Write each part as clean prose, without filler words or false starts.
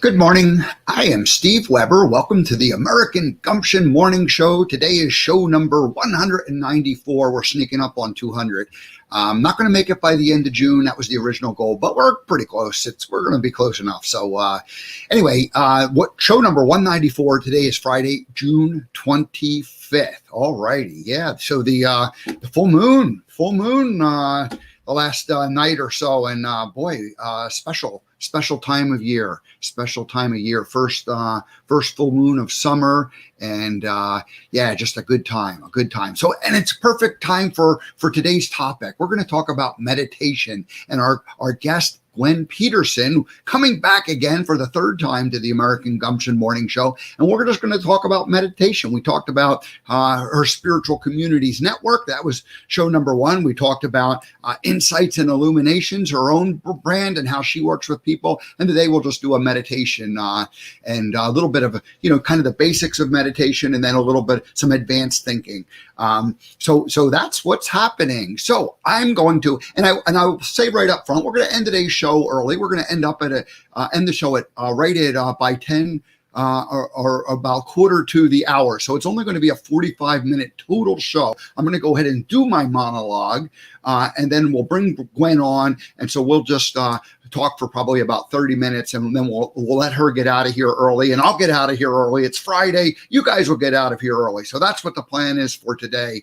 Good morning. I am Steve Weber. Welcome to the American Gumption Morning Show. Today is show number 194. We're sneaking up on 200. I'm not going to make it by the end of June. That was the original goal, but we're pretty close. We're going to be close enough. So anyway, what show number 194 today is Friday, June 25th. All righty. Yeah. So the full moon, the last night or so, and special time of year, first full moon of summer, and just a good time. So, and it's perfect time for today's topic. We're going to talk about meditation, and our guest, Gwen Peterson, coming back again for the third time to the American Gumption Morning Show. And we're just going to talk about meditation. We talked about her Spiritual Communities Network. That was show number 1. We talked about Insights and Illuminations, her own brand, and how she works with people. And today we'll just do a meditation and a little bit of, kind of the basics of meditation, and then a little bit, some advanced thinking. So that's what's happening. So I'm going to, and I'll say right up front, we're going to end today's show early. We're going to end the show at rated by 10 or about quarter to the hour. So it's only going to be a 45-minute total show. I'm going to go ahead and do my monologue, and then we'll bring Gwen on. And so we'll just talk for probably about 30 minutes, and then we'll let her get out of here early, and I'll get out of here early. It's Friday. You guys will get out of here early. So that's what the plan is for today.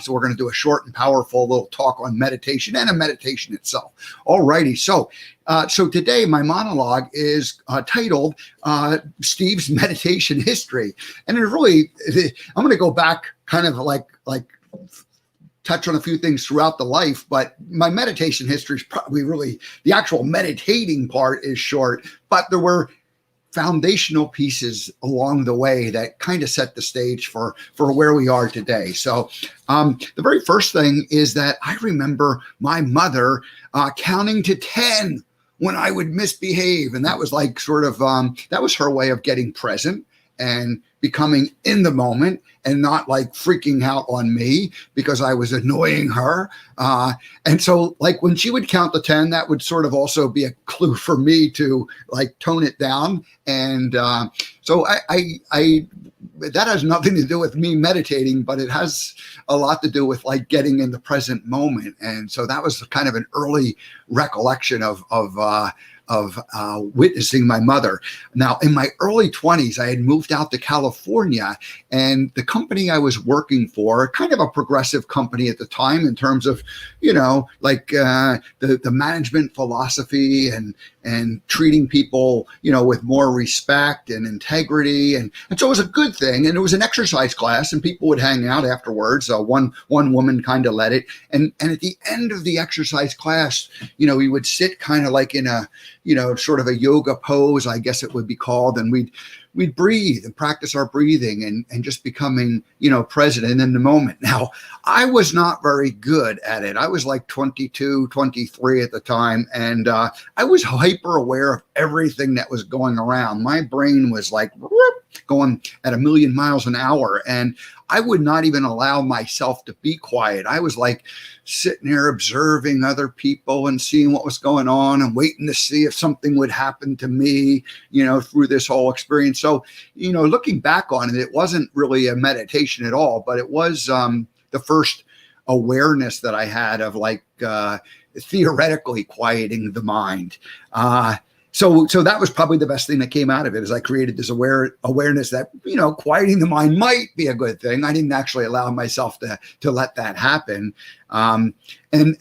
So we're going to do a short and powerful little talk on meditation and a meditation itself. All righty. So today my monologue is titled Steve's Meditation History. And I'm going to go back kind of like touch on a few things throughout the life, but my meditation history is probably really, the actual meditating part is short, but there were foundational pieces along the way that kind of set the stage for where we are today. So the very first thing is that I remember my mother counting to 10 when I would misbehave. And that was like that was her way of getting present and becoming in the moment and not like freaking out on me because I was annoying her. And so like when she would count to 10, that would sort of also be a clue for me to like tone it down. And so I that has nothing to do with me meditating, but it has a lot to do with like getting in the present moment. And so that was kind of an early recollection of witnessing my mother. Now, in my early 20s, I had moved out to California, and the company I was working for, kind of a progressive company at the time in terms of, the management philosophy and treating people, with more respect and integrity. And so it was a good thing. And it was an exercise class, and people would hang out afterwards. One woman kind of led it. And at the end of the exercise class, we would sit kind of like in a, sort of a yoga pose, I guess it would be called. And we'd breathe and practice our breathing and just becoming, present and in the moment. Now, I was not very good at it. I was like 22, 23 at the time. And I was hyper aware of everything that was going around. My brain was like going at 1,000,000 miles an hour. And I would not even allow myself to be quiet. I was like sitting there observing other people and seeing what was going on and waiting to see if something would happen to me, through this whole experience. So, looking back on it, it wasn't really a meditation at all, but it was the first awareness that I had of like theoretically quieting the mind. So that was probably the best thing that came out of it, is I created this awareness that, quieting the mind might be a good thing. I didn't actually allow myself to let that happen. And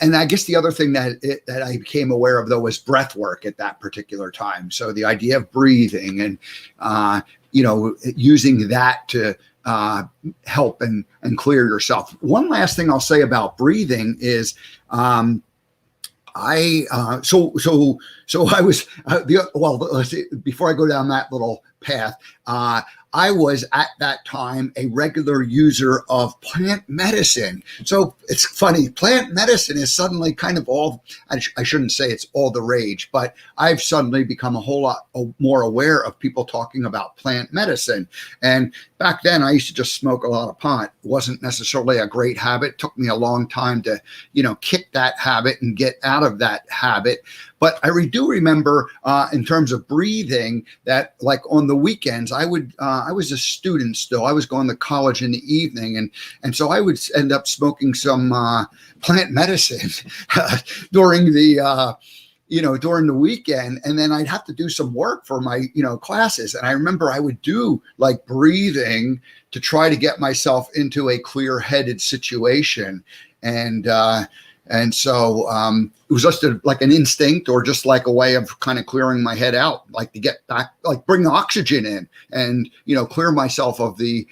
I guess the other thing that I became aware of, though, was breath work at that particular time. So the idea of breathing and, using that to help and clear yourself. One last thing I'll say about breathing is, let's see, before I go down that little path, I was at that time a regular user of plant medicine. So it's funny, plant medicine is suddenly kind of I shouldn't say it's all the rage, but I've suddenly become a whole lot more aware of people talking about plant medicine. And back then I used to just smoke a lot of pot. It wasn't necessarily a great habit. It took me a long time to, kick that habit and get out of that habit. But I do remember in terms of breathing that like on the weekends, I was a student still. I was going to college in the evening. And so I would end up smoking some plant medicine during the during the weekend, and then I'd have to do some work for my, classes. And I remember I would do like breathing to try to get myself into a clear-headed situation. And so it was just like an instinct, or just like a way of kind of clearing my head out, like to get back, like bring oxygen in and, clear myself of the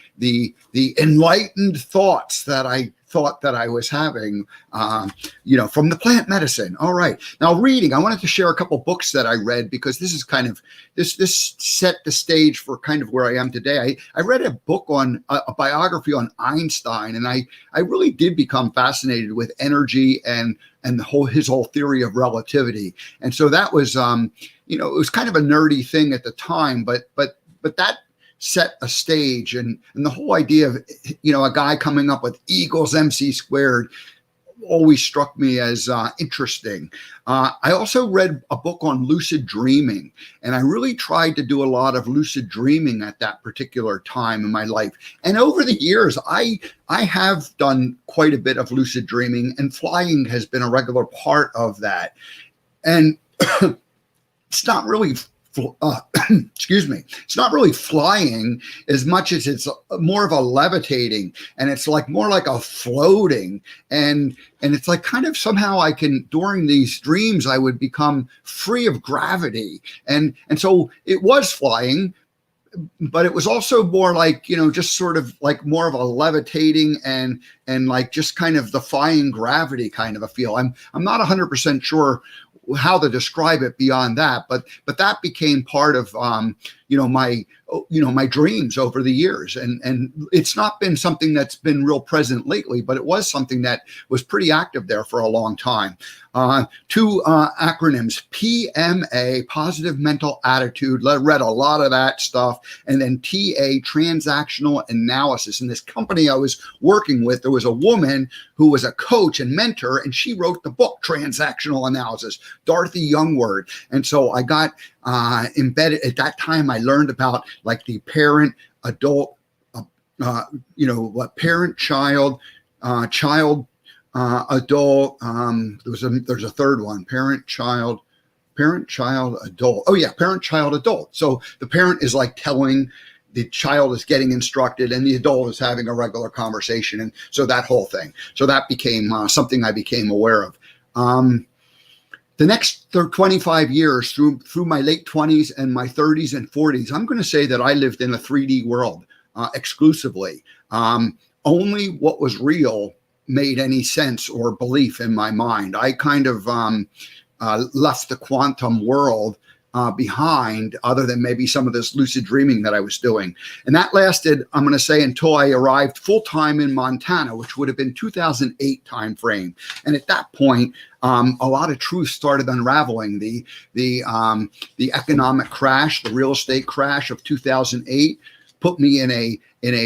enlightened thoughts that I thought that I was having, from the plant medicine. All right. Now reading, I wanted to share a couple books that I read, because this is kind of, this set the stage for kind of where I am today. I read a book on a biography on Einstein, and I really did become fascinated with energy and his whole theory of relativity. And so that was, it was kind of a nerdy thing at the time, but that set a stage, and the whole idea of a guy coming up with E = MC squared always struck me as interesting. I also read a book on lucid dreaming, and I really tried to do a lot of lucid dreaming at that particular time in my life. And over the years, I have done quite a bit of lucid dreaming, and flying has been a regular part of that. And it's not really excuse me, it's not really flying as much as it's more of a levitating, and it's like more like a floating, and it's like kind of somehow I can, during these dreams, I would become free of gravity, and so it was flying, but it was also more like, just sort of like more of a levitating and like just kind of defying gravity kind of a feel. I'm not 100% sure how to describe it beyond that, but that became part of my dreams over the years, and it's not been something that's been real present lately, but it was something that was pretty active there for a long time. Two acronyms: PMA, positive mental attitude. Read a lot of that stuff, and then TA, transactional analysis. In this company I was working with, there was a woman who was a coach and mentor, and she wrote the book Transactional Analysis, Dorothy Youngward. And so I got embedded at that time. I learned about like the parent, adult, parent, child, adult. There's a third one: parent, child, adult. Oh yeah, parent, child, adult. So the parent is like telling, the child is getting instructed, and the adult is having a regular conversation. And so that whole thing. So that became something I became aware of. The next 25 years, through my late 20s and my 30s and 40s, I'm going to say that I lived in a 3D world exclusively. Only what was real made any sense or belief in my mind. I kind of left the quantum world behind, other than maybe some of this lucid dreaming that I was doing. And that lasted, I'm going to say, until I arrived full-time in Montana, which would have been 2008 timeframe. And at that point, a lot of truth started unraveling. The economic crash, the real estate crash of 2008, put me in a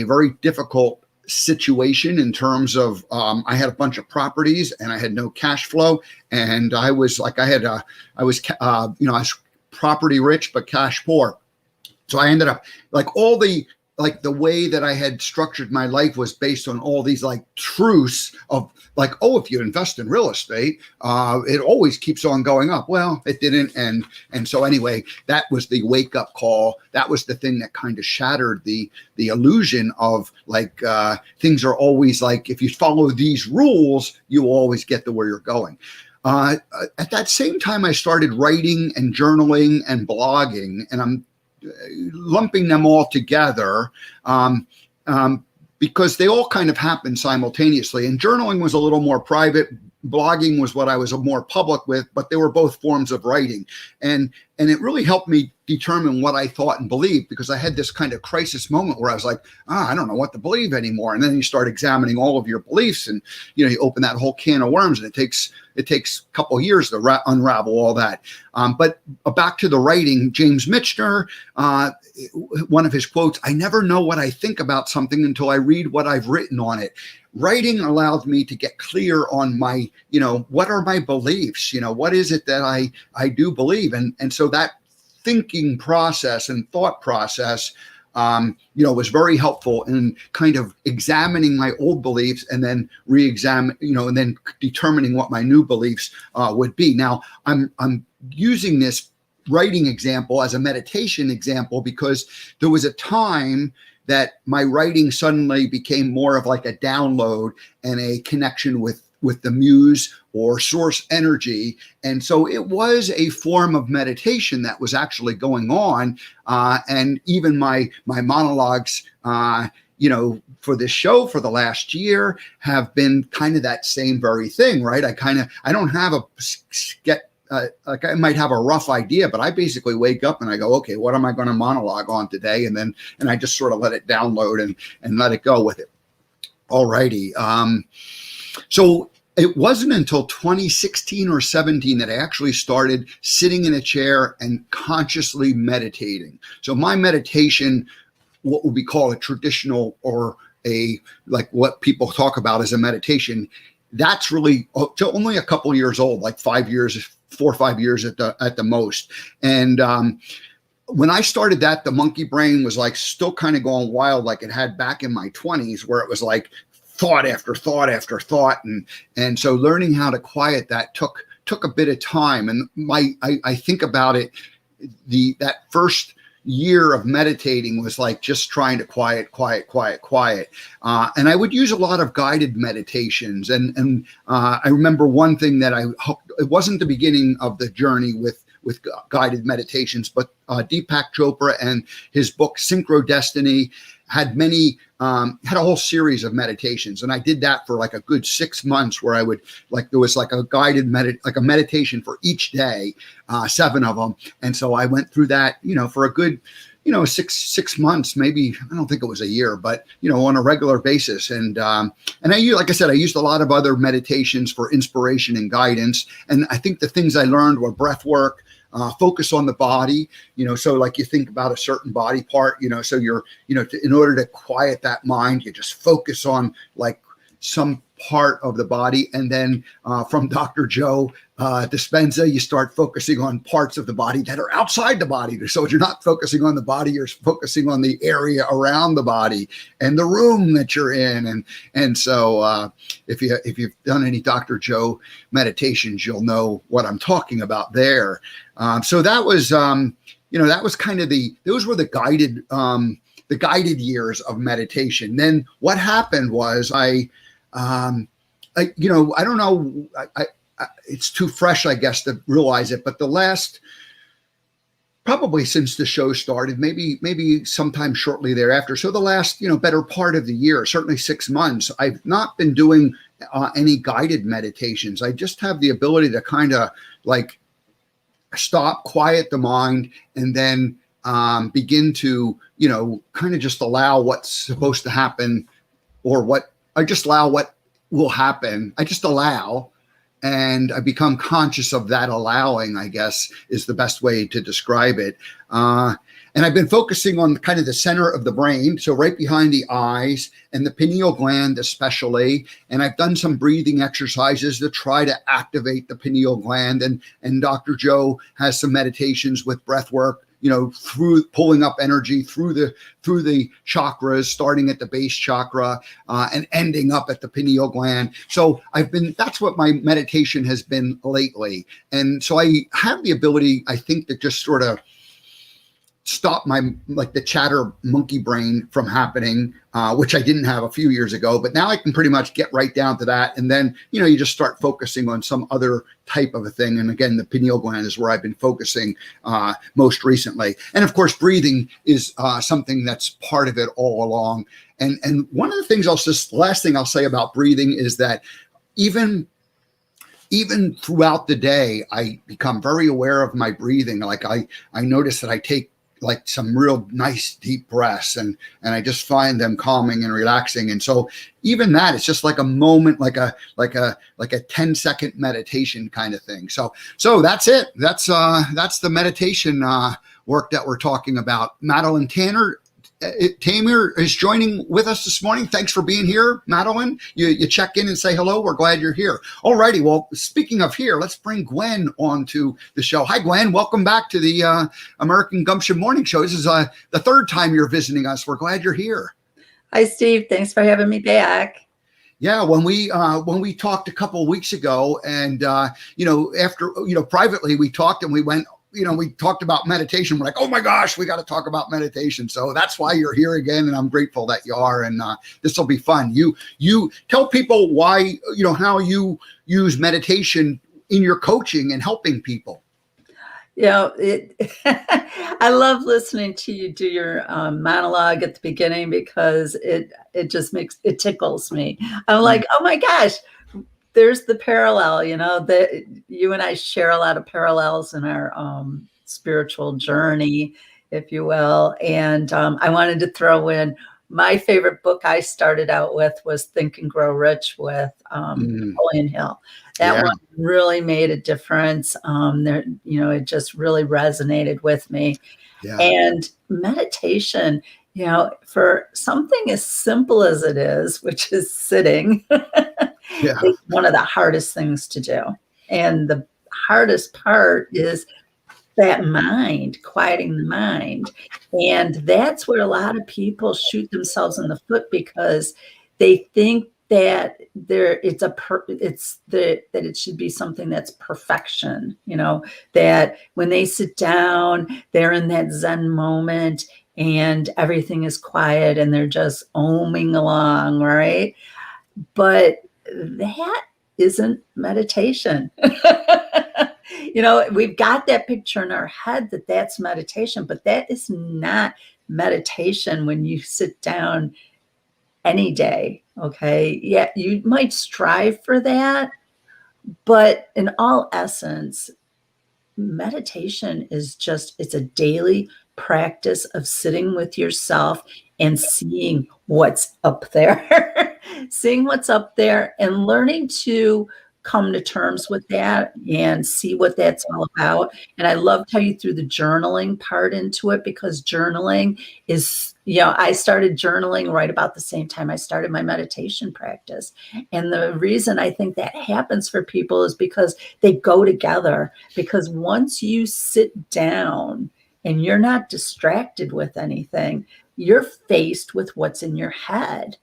very difficult situation in terms of I had a bunch of properties and I had no cash flow, and I was property rich but cash poor. So I ended up the way that I had structured my life was based on all these like truths of like, oh, if you invest in real estate, it always keeps on going up. Well, it didn't. And so anyway, that was the wake up call. That was the thing that kind of shattered the illusion of like, things are always like, if you follow these rules, you always get to where you're going. At that same time, I started writing and journaling and blogging, and I'm lumping them all together because they all kind of happened simultaneously. And journaling was a little more private. Blogging was what I was more public with, but they were both forms of writing. And it really helped me determine what I thought and believed, because I had this kind of crisis moment where I was like, I don't know what to believe anymore. And then you start examining all of your beliefs, and you open that whole can of worms, and it takes a couple of years to unravel all that. But back to the writing, James Michener, one of his quotes: "I never know what I think about something until I read what I've written on it." writing allowed me to get clear on my, what are my beliefs? What is it that I do believe? And so that thinking process and thought process, was very helpful in kind of examining my old beliefs and then re-examine, and then determining what my new beliefs would be. Now, I'm using this writing example as a meditation example because there was a time that my writing suddenly became more of like a download and a connection with the muse or source energy. And so it was a form of meditation that was actually going on. And even my monologues, for this show for the last year have been kind of that same very thing, right? I don't have like I might have a rough idea, but I basically wake up and I go, okay, what am I going to monologue on today? And I just sort of let it download and let it go with it. Alrighty. So it wasn't until 2016 or 17 that I actually started sitting in a chair and consciously meditating. So my meditation, what would be called a traditional or like what people talk about as a meditation, that's really only a couple years old, like 4 or 5 years at the most. And when I started that, the monkey brain was like still kind of going wild like it had back in my 20s, where it was like thought after thought after thought. And so learning how to quiet that took a bit of time. And I think about it, that first year of meditating was like just trying to quiet. And I would use a lot of guided meditations. And I remember one thing that it wasn't the beginning of the journey with guided meditations, but Deepak Chopra and his book Synchro Destiny had had a whole series of meditations. And I did that for like a good 6 months, where there was like a guided meditation for each day, 7 of them. And so I went through that, for a good, 6 months, maybe, I don't think it was a year, but, on a regular basis. And like I said, I used a lot of other meditations for inspiration and guidance. And I think the things I learned were breath work, focus on the body, so like you think about a certain body part, so you're, in order to quiet that mind, you just focus on like some part of the body. And then from Dr. Joe Dispenza, you start focusing on parts of the body that are outside the body. So you're not focusing on the body, you're focusing on the area around the body and the room that you're in. And so if you've done any Dr. Joe meditations, you'll know what I'm talking about there. So that was, that was kind of those were the guided years of meditation. Then what happened was I don't know, it's too fresh, I guess, to realize it, but the last, probably since the show started, maybe sometime shortly thereafter. So the last, better part of the year, certainly 6 months, I've not been doing any guided meditations. I just have the ability to kind of like stop, quiet the mind, and then begin to, kind of just allow what's supposed to happen, or I just allow what will happen. I just allow, and I become conscious of that allowing, I guess, is the best way to describe it. And I've been focusing on kind of the center of the brain, so right behind the eyes and the pineal gland especially. And I've done some breathing exercises to try to activate the pineal gland. And Dr. Joe has some meditations with breath work, through pulling up energy through the chakras, starting at the base chakra and ending up at the pineal gland. So that's what my meditation has been lately. And so I have the ability, I think, to just sort of stop the chatter monkey brain from happening, which I didn't have a few years ago, but now I can pretty much get right down to that. And then, you just start focusing on some other type of a thing. And again, the pineal gland is where I've been focusing most recently. And of course, breathing is something that's part of it all along. And one of the things last thing I'll say about breathing is that even throughout the day, I become very aware of my breathing. Like I notice that I take like some real nice deep breaths, and I just find them calming and relaxing. And so even that, it's just like a moment, like a 10-second meditation kind of thing. So that's it. That's the meditation work that we're talking about. Madeline Tanner, Tamir is joining with us this morning. Thanks for being here, Madeline. You check in and say hello. We're glad you're here. All righty. Well, speaking of here, let's bring Gwen onto the show. Hi, Gwen. Welcome back to the American Gumption Morning Show. This is the third time you're visiting us. We're glad you're here. Hi, Steve. Thanks for having me back. Yeah, when we talked a couple of weeks ago, and after privately we talked and we went. We talked about meditation. We're like, oh my gosh, we got to talk about meditation. So that's why you're here again. And I'm grateful that you are. And this will be fun. You tell people why, how you use meditation in your coaching and helping people. I love listening to you do your monologue at the beginning because it just it tickles me. I'm like, oh my gosh, there's the parallel, that you and I share a lot of parallels in our spiritual journey, if you will. And I wanted to throw in my favorite book I started out with was Think and Grow Rich with Napoleon Hill. That one really made a difference. It just really resonated with me. Yeah. And meditation, for something as simple as it is, which is sitting, is one of the hardest things to do. And the hardest part is that mind, quieting the mind. And that's where a lot of people shoot themselves in the foot because they think that that it should be something that's perfection, that when they sit down, they're in that Zen moment and everything is quiet and they're just oming along, right? But that isn't meditation. We've got that picture in our head that that's meditation, but that is not meditation when you sit down any day. Okay. Yeah. You might strive for that, but in all essence, meditation is it's a daily practice of sitting with yourself and seeing what's up there, seeing what's up there and learning to come to terms with that and see what that's all about. And I loved how you threw the journaling part into it because journaling is, I started journaling right about the same time I started my meditation practice. And the reason I think that happens for people is because they go together. Because once you sit down and you're not distracted with anything, you're faced with what's in your head.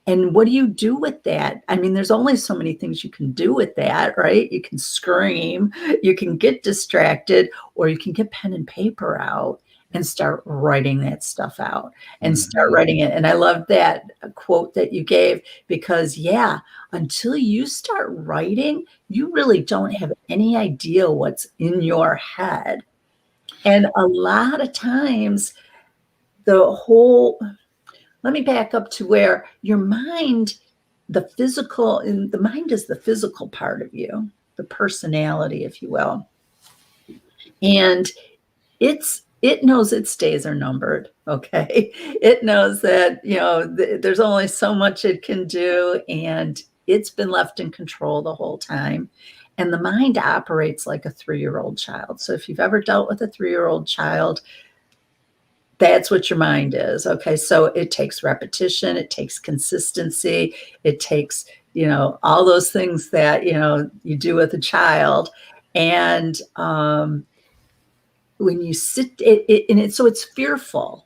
And what do you do with that? I mean, there's only so many things you can do with that, right? You can scream, you can get distracted, or you can get pen and paper out and start writing that stuff out and start writing it. And I love that quote that you gave because, until you start writing, you really don't have any idea what's in your head. And a lot of times, let me back up to where your mind, the mind is the physical part of you, the personality, if you will. And it knows its days are numbered. Okay. It knows that, there's only so much it can do and it's been left in control the whole time. And the mind operates like a 3-year-old child. So if you've ever dealt with a 3-year-old child, that's what your mind is. Okay. So it takes repetition. It takes consistency. It takes, all those things that, you do with a child. And when you sit so it's fearful.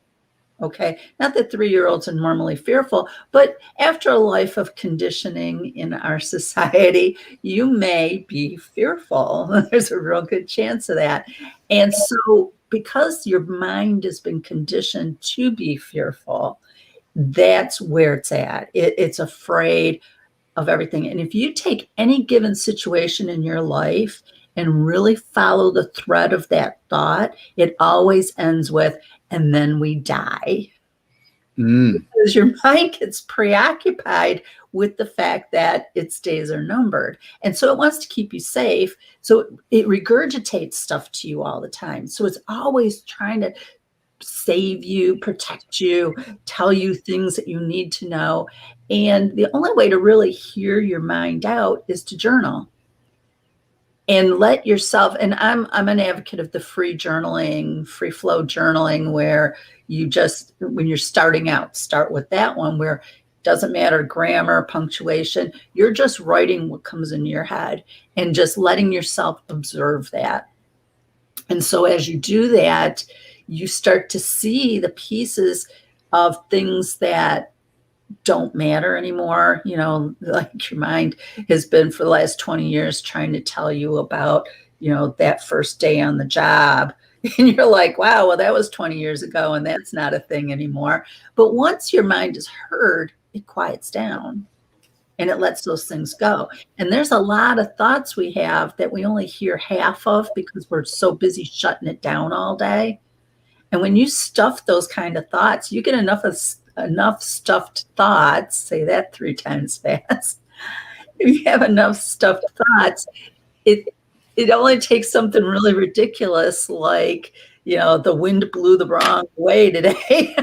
Okay. Not that 3-year-olds are normally fearful, but after a life of conditioning in our society, you may be fearful. There's a real good chance of that. And so because your mind has been conditioned to be fearful, that's where it's at. It's afraid of everything. And if you take any given situation in your life and really follow the thread of that thought, it always ends with, and then we die. Because your mind gets preoccupied with the fact that its days are numbered. And so it wants to keep you safe. So it regurgitates stuff to you all the time. So it's always trying to save you, protect you, tell you things that you need to know. And the only way to really hear your mind out is to journal. and let yourself, and I'm an advocate of the free journaling, free flow journaling, where you just, when you're starting out, start with that one where it doesn't matter grammar, punctuation, you're just writing what comes in your head and just letting yourself observe that. And so as you do that, you start to see the pieces of things that don't matter anymore. You know, like your mind has been for the last 20 years trying to tell you about, you know, that first day on the job. And you're like, wow, well, that was 20 years ago and that's not a thing anymore. But once your mind is heard, it quiets down and it lets those things go. And there's a lot of thoughts we have that we only hear half of because we're so busy shutting it down all day. And when you stuff those kind of thoughts, you get enough stuffed thoughts, say that 3 times fast. If you have enough stuffed thoughts, it it only takes something really ridiculous like, you know, the wind blew the wrong way today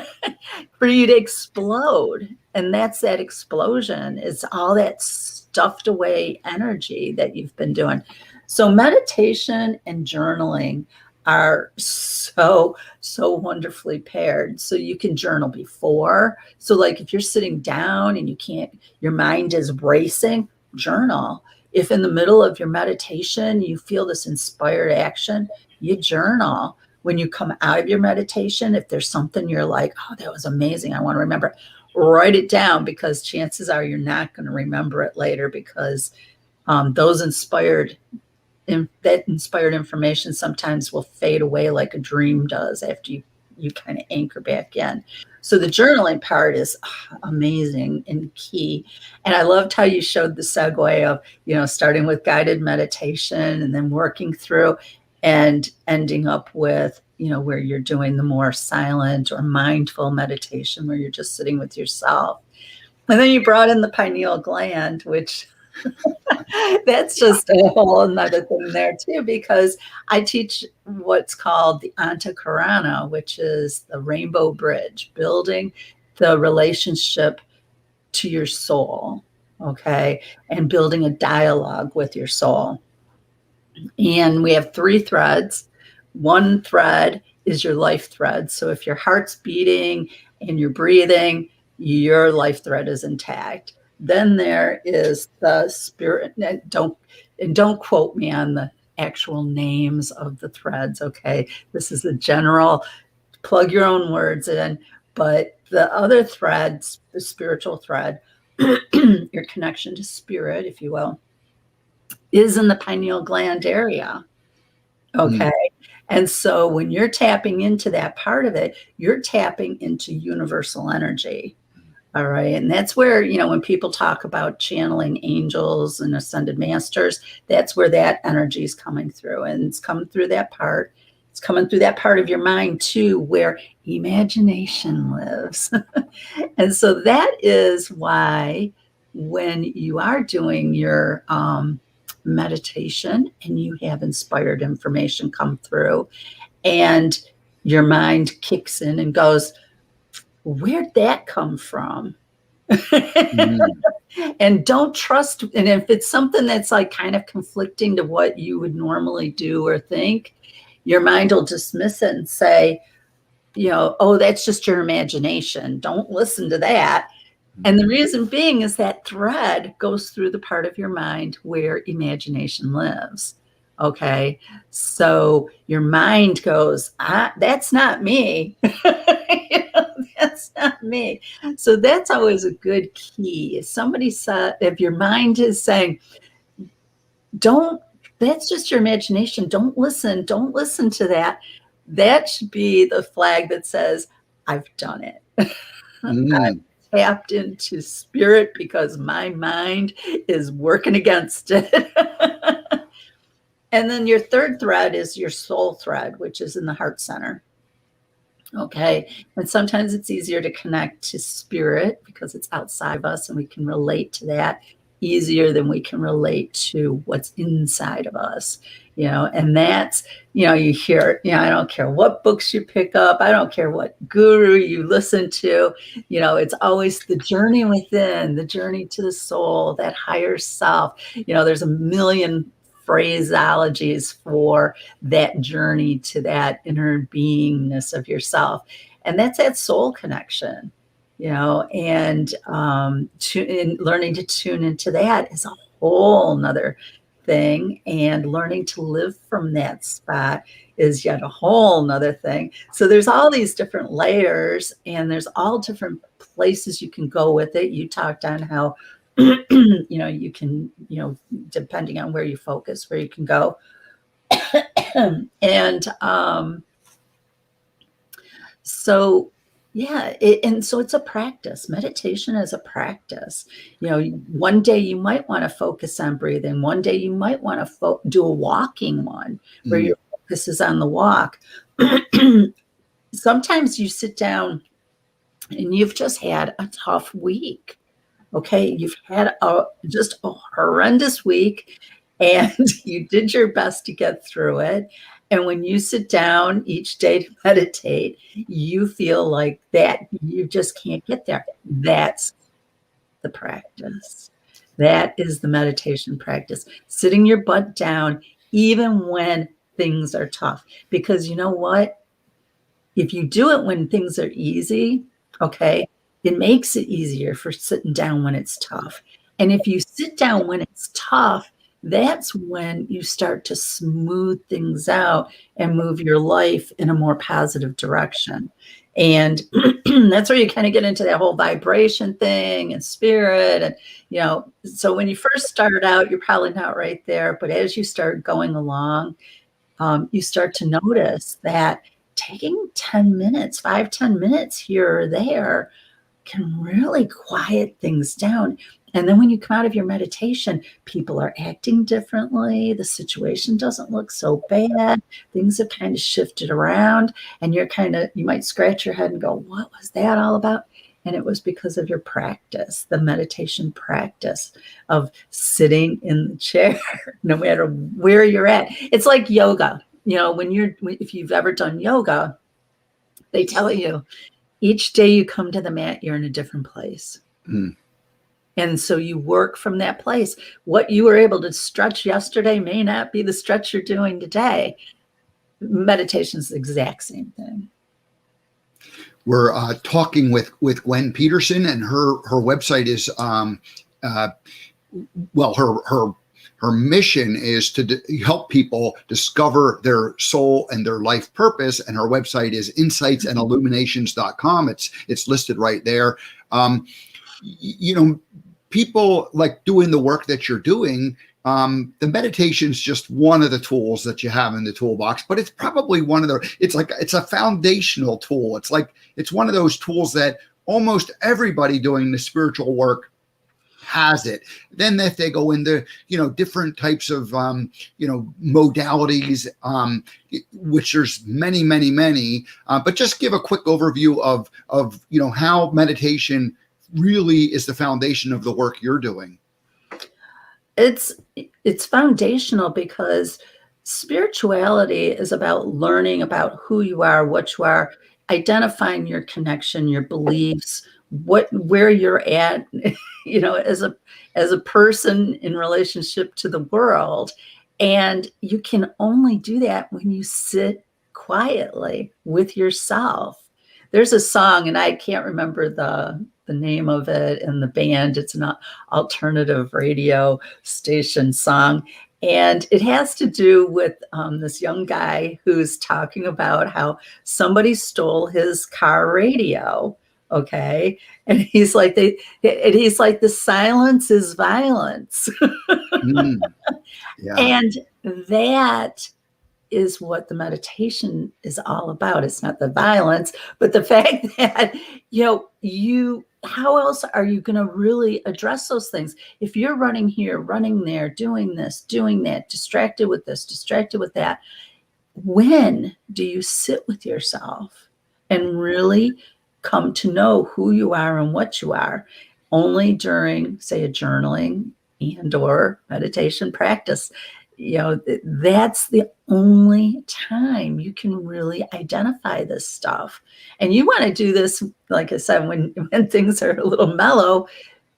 for you to explode. And that's that explosion. It's all that stuffed away energy that you've been doing. So meditation and journaling are so wonderfully paired. So you can journal before. So like if you're sitting down and you can't, your mind is racing, journal. If in the middle of your meditation you feel this inspired action, you journal. When you come out of your meditation, if there's something you're like, oh, that was amazing, I want to remember, write it down, because chances are you're not going to remember it later, because those inspired information sometimes will fade away like a dream does after you kind of anchor back in. So the journaling part is amazing and key. And I loved how you showed the segue of, you know, starting with guided meditation and then working through and ending up with, you know, where you're doing the more silent or mindful meditation where you're just sitting with yourself. And then you brought in the pineal gland, which that's just a whole another thing there too, because I teach what's called the Antakarana, which is the rainbow bridge, building the relationship to your soul, okay, and building a dialogue with your soul. And we have 3 threads. One thread is your life thread. So if your heart's beating and you're breathing, your life thread is intact. Then there is the spirit. And don't quote me on the actual names of the threads, okay? This is a general, plug your own words in. But the other thread, the spiritual thread, your connection to spirit, if you will, is in the pineal gland area, okay? And so when you're tapping into that part of it, you're tapping into universal energy. All right. And that's where, you know, when people talk about channeling angels and ascended masters, that's where that energy is coming through. And it's coming through that part. It's coming through that part of your mind too, where imagination lives. And so that is why when you are doing your meditation and you have inspired information come through and your mind kicks in and goes, where'd that come from? And don't trust. And if it's something that's like kind of conflicting to what you would normally do or think, your mind will dismiss it and say, you know, oh, that's just your imagination. Don't listen to that. And the reason being is that thread goes through the part of your mind where imagination lives. Okay. So your mind goes, that's not me. You know, that's not me. So that's always a good key. If somebody said, if your mind is saying, that's just your imagination. Don't listen to that. That should be the flag that says, I've done it. I've tapped into spirit because my mind is working against it. And then your third thread is your soul thread, which is in the heart center. Okay. And sometimes it's easier to connect to spirit because it's outside of us and we can relate to that easier than we can relate to what's inside of us, you know. And that's, you know, you hear, you know, I don't care what books you pick up, I don't care what guru you listen to, you know, it's always the journey within, the journey to the soul, that higher self. You know, there's a million phraseologies for that journey to that inner beingness of yourself. And that's that soul connection, and learning to tune into that is a whole nother thing. And learning to live from that spot is yet a whole nother thing. So there's all these different layers, and there's all different places you can go with it. You talked on how, you can, depending on where you focus, where you can go. And so, yeah, and so it's a practice. Meditation is a practice. One day you might want to focus on breathing. One day you might want to do a walking one where your focus is on the walk. Sometimes you sit down and you've just had a tough week. Okay, you've had just a horrendous week, and you did your best to get through it. And when you sit down each day to meditate, you feel like that you just can't get there. That's the practice. That is the meditation practice. Sitting your butt down, even when things are tough. Because you know what? If you do it when things are easy, okay, it makes it easier for sitting down when it's tough. And if you sit down when it's tough, that's when you start to smooth things out and move your life in a more positive direction. And that's where you kind of get into that whole vibration thing and spirit. And, so when you first start out, you're probably not right there. But as you start going along, you start to notice that taking 10 minutes, 5-10 minutes here or there can really quiet things down. And then when you come out of your meditation, people are acting differently. The situation doesn't look so bad. Things have kind of shifted around, and you might scratch your head and go, what was that all about? And it was because of your practice, the meditation practice of sitting in the chair, no matter where you're at. It's like yoga. If you've ever done yoga, they tell you each day you come to the mat, you're in a different place. And so you work from that place. What you were able to stretch yesterday may not be the stretch you're doing today. Meditation is the exact same thing. We're talking with Gwen Peterson, and her website is her mission is to help people discover their soul and their life purpose. And her website is Insights and Illuminations.com. It's listed right there. People like doing the work that you're doing. The meditation is just one of the tools that you have in the toolbox, but it's probably it's a foundational tool. It's one of those tools that almost everybody doing the spiritual work has it. Then if they go into, different types of, modalities, which there's many, many, many, but just give a quick overview of, how meditation really is the foundation of the work you're doing. It's foundational because spirituality is about learning about who you are, what you are, identifying your connection, your beliefs, where you're at, as a person in relationship to the world. And you can only do that when you sit quietly with yourself. There's a song, and I can't remember the name of it and the band. It's an alternative radio station song. And it has to do with this young guy who's talking about how somebody stole his car radio. Okay. And he's like, the silence is violence. Yeah. And that is what the meditation is all about. It's not the violence, but the fact that, how else are you going to really address those things? If you're running here, running there, doing this, doing that, distracted with this, distracted with that, when do you sit with yourself and really come to know who you are and what you are? Only during, say, a journaling and or meditation practice. That's the only time you can really identify this stuff. And you want to do this, like I said, when things are a little mellow,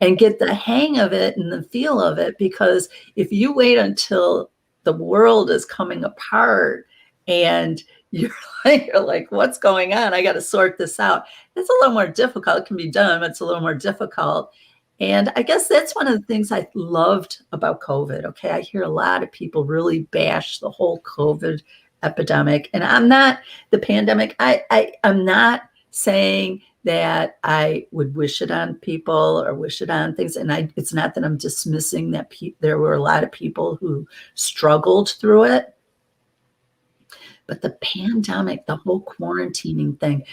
and get the hang of it and the feel of it. Because if you wait until the world is coming apart, and you're you're like, what's going on? I got to sort this out. It's a little more difficult. It can be done, but it's a little more difficult. And I guess that's one of the things I loved about COVID. Okay. I hear a lot of people really bash the whole COVID epidemic. And I'm not the pandemic. I'm not saying that I would wish it on people or wish it on things. And it's not that I'm dismissing that there were a lot of people who struggled through it. But the pandemic, the whole quarantining thing,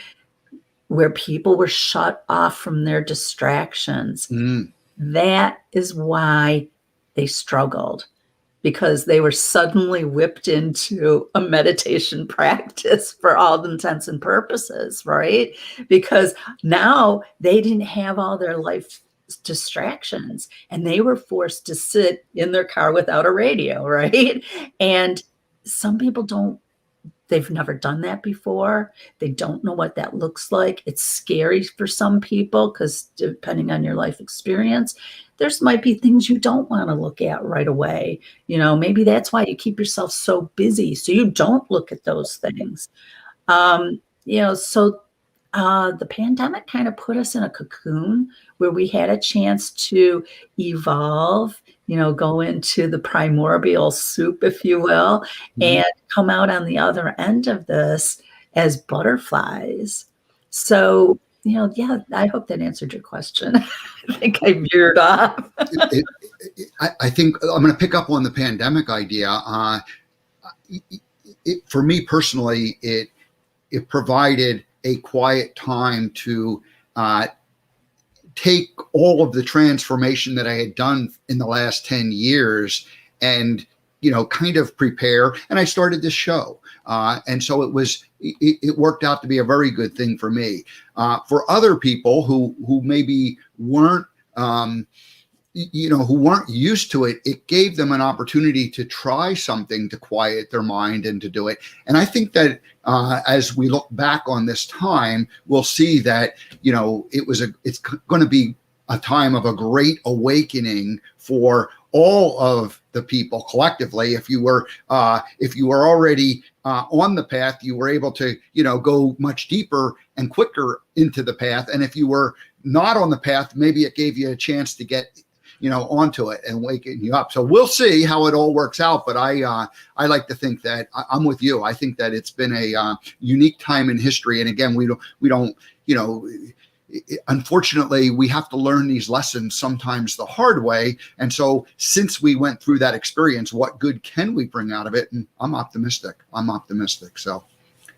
where people were shut off from their distractions, that is why they struggled, because they were suddenly whipped into a meditation practice for all intents and purposes, right? Because now they didn't have all their life distractions, and they were forced to sit in their car without a radio, right? And some people they've never done that before. They don't know what that looks like. It's scary for some people because depending on your life experience, there's might be things you don't want to look at right away. Maybe that's why you keep yourself so busy, so you don't look at those things. So the pandemic kind of put us in a cocoon where we had a chance to evolve, go into the primordial soup, if you will, and come out on the other end of this as butterflies. So, yeah, I hope that answered your question. I think I veered off. I think I'm going to pick up on the pandemic idea. For me personally, it provided a quiet time to take all of the transformation that I had done in the last 10 years and, kind of prepare. And I started this show. And so it worked out to be a very good thing for me. For other people who maybe weren't, who weren't used to it, it gave them an opportunity to try something to quiet their mind and to do it. And I think that as we look back on this time, we'll see that, it's going to be a time of a great awakening for all of the people collectively. If you were already on the path, you were able to, go much deeper and quicker into the path. And if you were not on the path, maybe it gave you a chance to get onto it and waking you up. So we'll see how it all works out. But I like to think that I'm with you. I think that it's been a unique time in history. And again, we don't, unfortunately, we have to learn these lessons sometimes the hard way. And so since we went through that experience, what good can we bring out of it? And I'm optimistic. So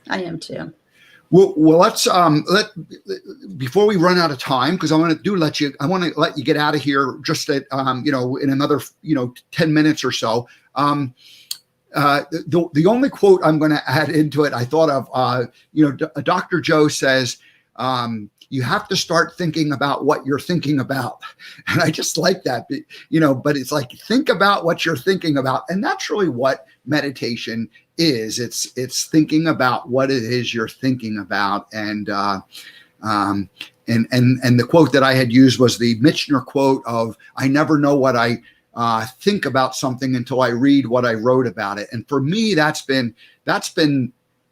I am too. Well, let's before we run out of time, because I want to let you get out of here just at in another 10 minutes or so. The only quote I'm going to add into it, I thought of Dr. Joe says, you have to start thinking about what you're thinking about. And I just like that, but it's like, think about what you're thinking about. And that's really what meditation is. It's thinking about what it is you're thinking about. And the quote that I had used was the Michener quote of, I never know what I think about something until I read what I wrote about it. And for me, that's been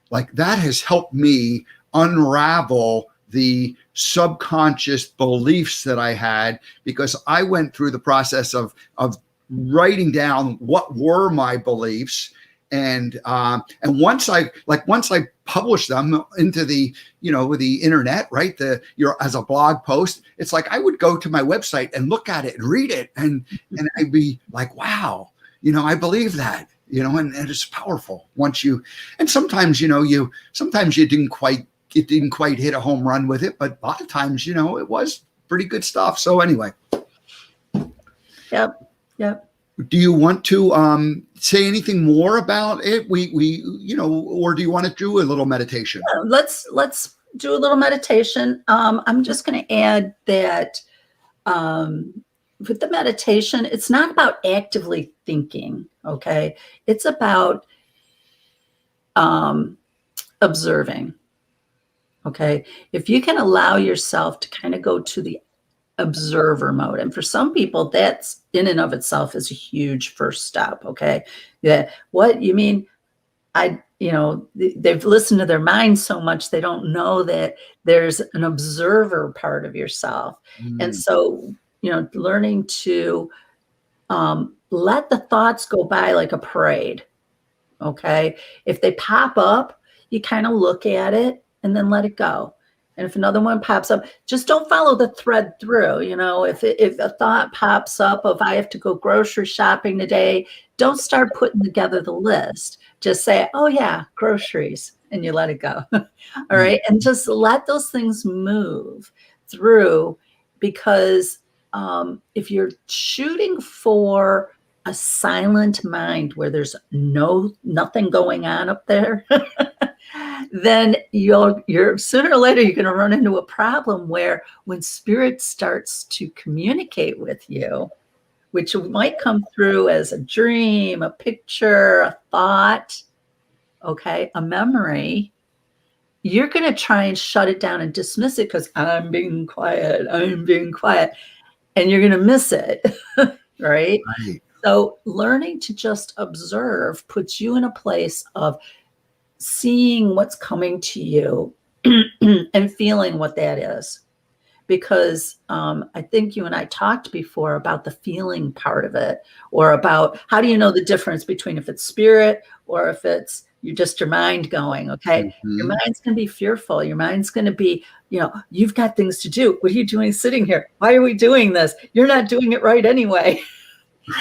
like, that has helped me unravel the subconscious beliefs that I had, because I went through the process of writing down what were my beliefs. And once I published them into the internet, right? As a blog post, it's like I would go to my website and look at it and read it, and I'd be like, wow, I believe that, and it's powerful and sometimes you didn't quite hit a home run with it, but a lot of times, it was pretty good stuff. So anyway. Yep. Do you want to say anything more about it? Or do you want to do a little meditation? Let's do a little meditation. I'm just going to add that with the meditation, it's not about actively thinking. Okay, it's about observing. Okay, if you can allow yourself to kind of go to the observer mode. And for some people, that's in and of itself is a huge first step. Okay. Yeah. What you mean? They've listened to their mind so much, they don't know that there's an observer part of yourself. And Mm. so, learning to let the thoughts go by like a parade. Okay. If they pop up, you kind of look at it and then let it go. And if another one pops up, just don't follow the thread through. If a thought pops up of I have to go grocery shopping today, don't start putting together the list. Just say, oh yeah, groceries, and you let it go. All right. And just let those things move through, because if you're shooting for a silent mind where there's nothing going on up there, then you're sooner or later you're going to run into a problem where when spirit starts to communicate with you, which might come through as a dream, a picture, a thought, okay, a memory, you're going to try and shut it down and dismiss it because I'm being quiet, and you're going to miss it. Right? So learning to just observe puts you in a place of seeing what's coming to you and feeling what that is. Because I think you and I talked before about the feeling part of it, or about how do you know the difference between if it's spirit or if it's your mind going, okay? Mm-hmm. Your mind's going to be fearful. Your mind's going to be, you've got things to do. What are you doing sitting here? Why are we doing this? You're not doing it right anyway.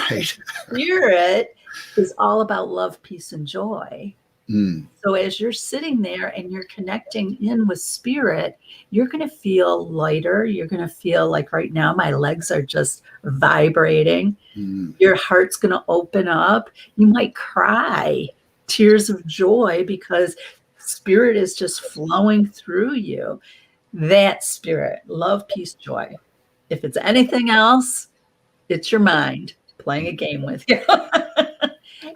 Right. Spirit is all about love, peace, and joy. Mm. So as you're sitting there and you're connecting in with spirit, you're going to feel lighter. You're going to feel like right now my legs are just vibrating. Mm. Your heart's going to open up. You might cry tears of joy because spirit is just flowing through you. That spirit, love, peace, joy. If it's anything else, it's your mind playing a game with you.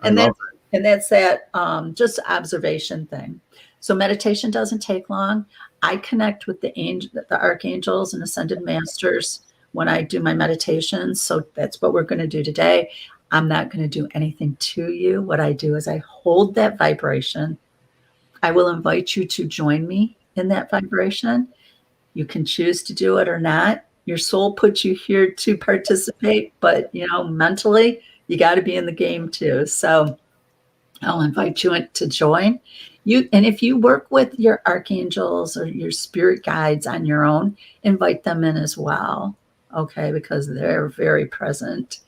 And that's that just observation thing. So meditation doesn't take long. I connect with the archangels and ascended masters when I do my meditations. So that's what we're going to do today. I'm not going to do anything to you. What I do is I hold that vibration. I will invite you to join me in that vibration. You can choose to do it or not. Your soul puts you here to participate, but mentally, you got to be in the game too. So I'll invite you to join you. And if you work with your archangels or your spirit guides on your own, invite them in as well. Okay, because they're very present.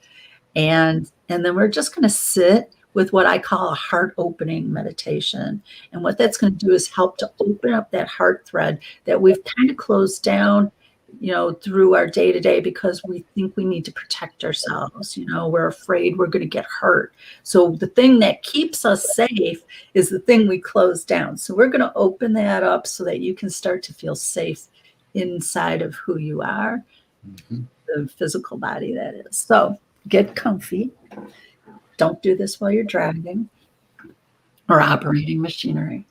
And then we're just going to sit with what I call a heart opening meditation. And what that's going to do is help to open up that heart thread that we've kind of closed down, through our day to day, because we think we need to protect ourselves. We're afraid we're going to get hurt. So the thing that keeps us safe is the thing we close down. So we're going to open that up so that you can start to feel safe inside of who you are, the physical body that is. So get comfy. Don't do this while you're driving or operating machinery.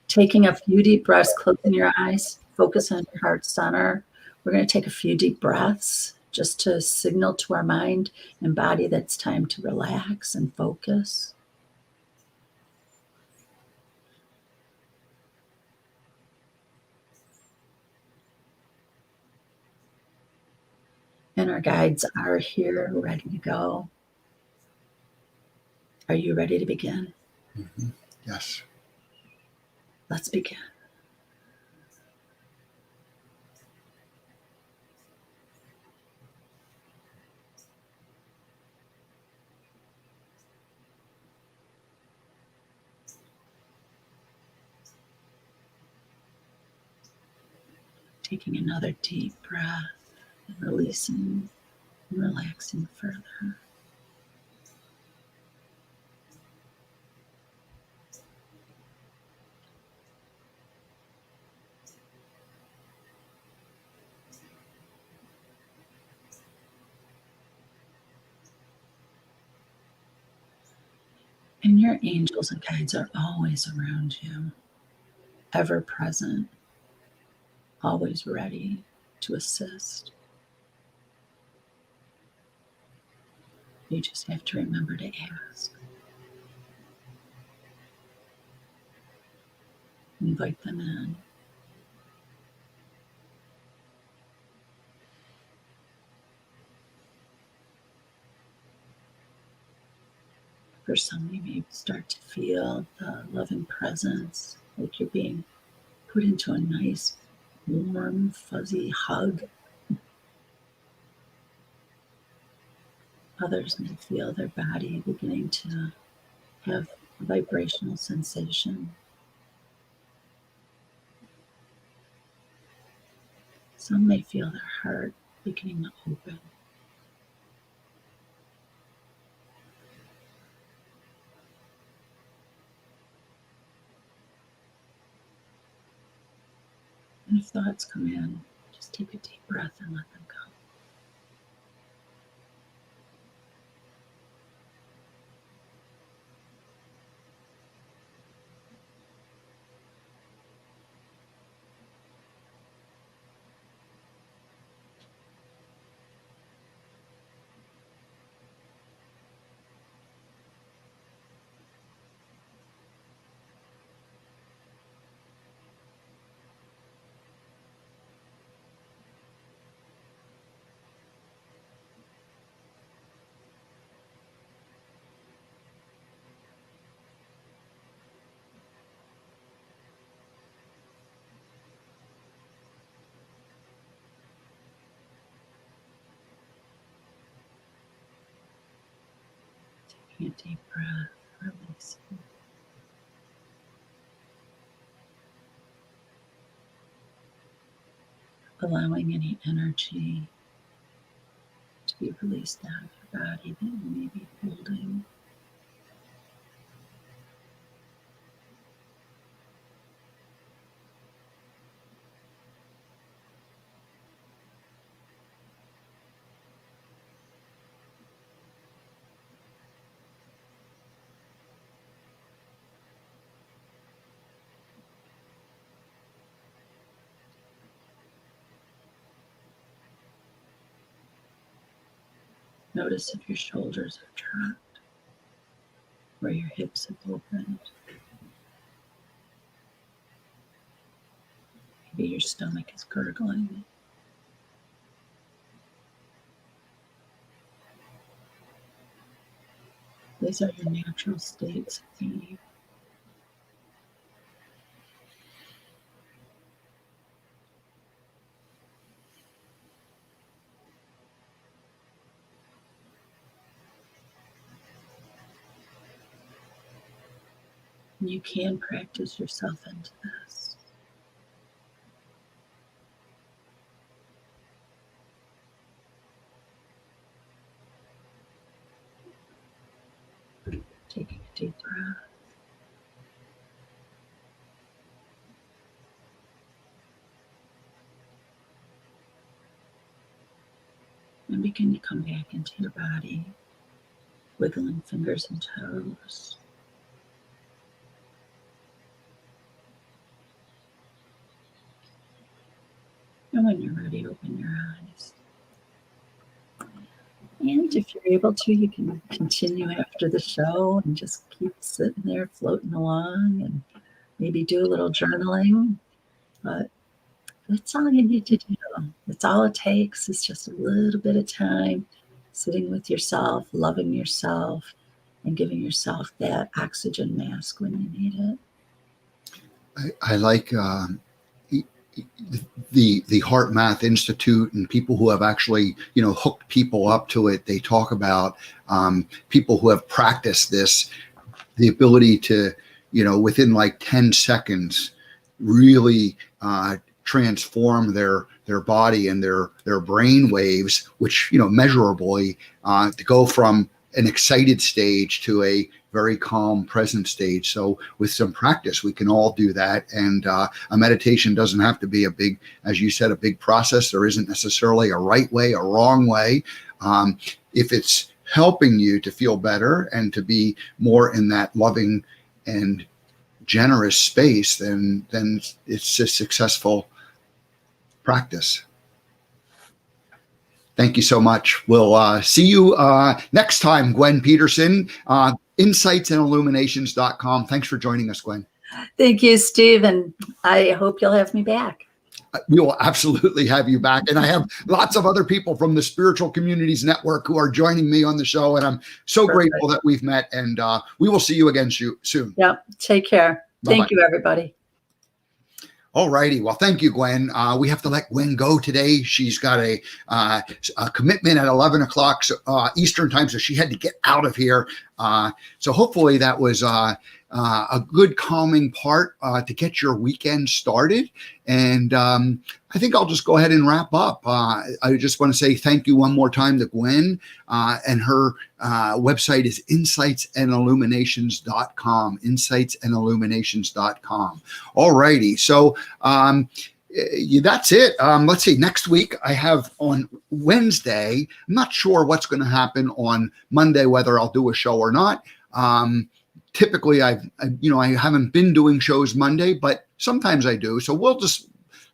Taking a few deep breaths, closing your eyes, focus on your heart center. We're going to take a few deep breaths just to signal to our mind and body that it's time to relax and focus. And our guides are here, ready to go. Are you ready to begin? Mm-hmm. Yes. Let's begin. Taking another deep breath and releasing and relaxing further. And your angels and guides are always around you, ever present, always ready to assist. You just have to remember to ask. Invite them in. For some, you may start to feel the loving presence, like you're being put into a nice, warm, fuzzy hug. Others may feel their body beginning to have a vibrational sensation. Some may feel their heart beginning to open. And if thoughts come in, just take a deep breath and let them go. Taking a deep breath, releasing. Allowing any energy to be released out of your body that you may be holding. Notice if your shoulders are dropped, where your hips have opened. Maybe your stomach is gurgling. These are your natural states of being. You can practice yourself into this. Taking a deep breath. And begin to come back into your body, wiggling fingers and toes. And when you're ready, open your eyes. And if you're able to, you can continue after the show and just keep sitting there floating along and maybe do a little journaling. But that's all you need to do. That's all it takes is just a little bit of time sitting with yourself, loving yourself, and giving yourself that oxygen mask when you need it. I like the Heart Math Institute and people who have actually, hooked people up to it. They talk about people who have practiced this, the ability to, within like 10 seconds, really transform their body and their brain waves, which, measurably, to go from an excited stage to a very calm, present stage. So with some practice, we can all do that. And a meditation doesn't have to be a big, as you said, a big process. There isn't necessarily a right way, a wrong way. If it's helping you to feel better and to be more in that loving and generous space, then it's a successful practice. Thank you so much. We'll see you next time, Gwen Peterson, insightsandilluminations.com. Thanks for joining us, Gwen. Thank you, Steve, and I hope you'll have me back. We will absolutely have you back. And I have lots of other people from the Spiritual Communities Network who are joining me on the show. And I'm so grateful that we've met. And we will see you again soon. Yep. Take care. Bye-bye. Thank you, everybody. All righty. Well, thank you, Gwen. We have to let Gwen go today. She's got a commitment at 11 o'clock Eastern time, so she had to get out of here. So hopefully that was a good calming part to get your weekend started. And I think I'll just go ahead and wrap up. I just want to say thank you one more time to Gwen, and her website is insightsandilluminations.com, insightsandilluminations.com. All righty. So that's it. Let's see. Next week I have on Wednesday. I'm not sure what's going to happen on Monday, whether I'll do a show or not. Typically, I haven't been doing shows Monday, but sometimes I do. So we'll just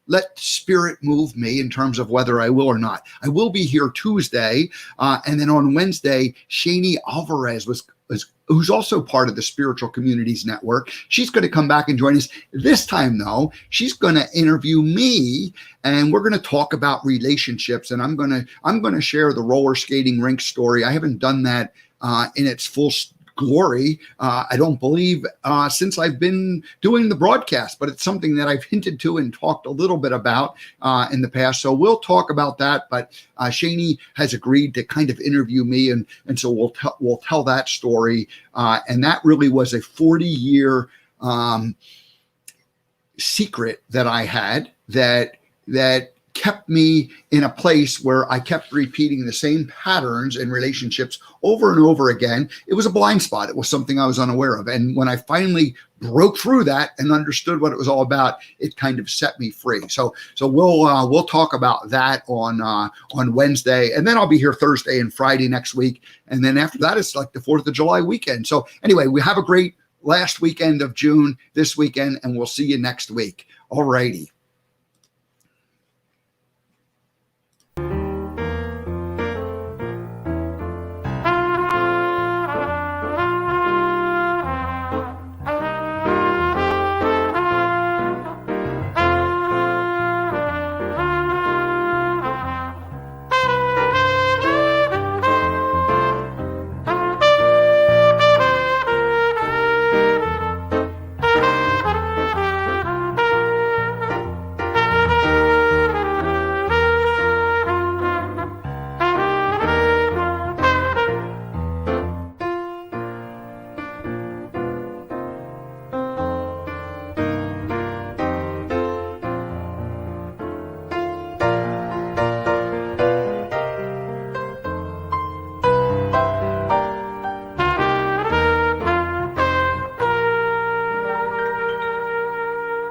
let spirit move me in terms of whether I will or not. I will be here Tuesday, and then on Wednesday, Shani Alvarez who's also part of the Spiritual Communities Network. She's going to come back and join us. This time, though, she's going to interview me, and we're going to talk about relationships. And I'm going to share the roller skating rink story. I haven't done that in its full glory, I don't believe, since I've been doing the broadcast, but it's something that I've hinted to and talked a little bit about in the past. So we'll talk about that. But Shani has agreed to kind of interview me, and so we'll tell that story. And that really was a 40-year secret that I had that kept me in a place where I kept repeating the same patterns in relationships over and over again. It was a blind spot. It was something I was unaware of. And when I finally broke through that and understood what it was all about, it kind of set me free. So we'll talk about that on Wednesday, and then I'll be here Thursday and Friday next week. And then after that, it's like the 4th of July weekend. So anyway, we have a great last weekend of June this weekend, and we'll see you next week. All righty.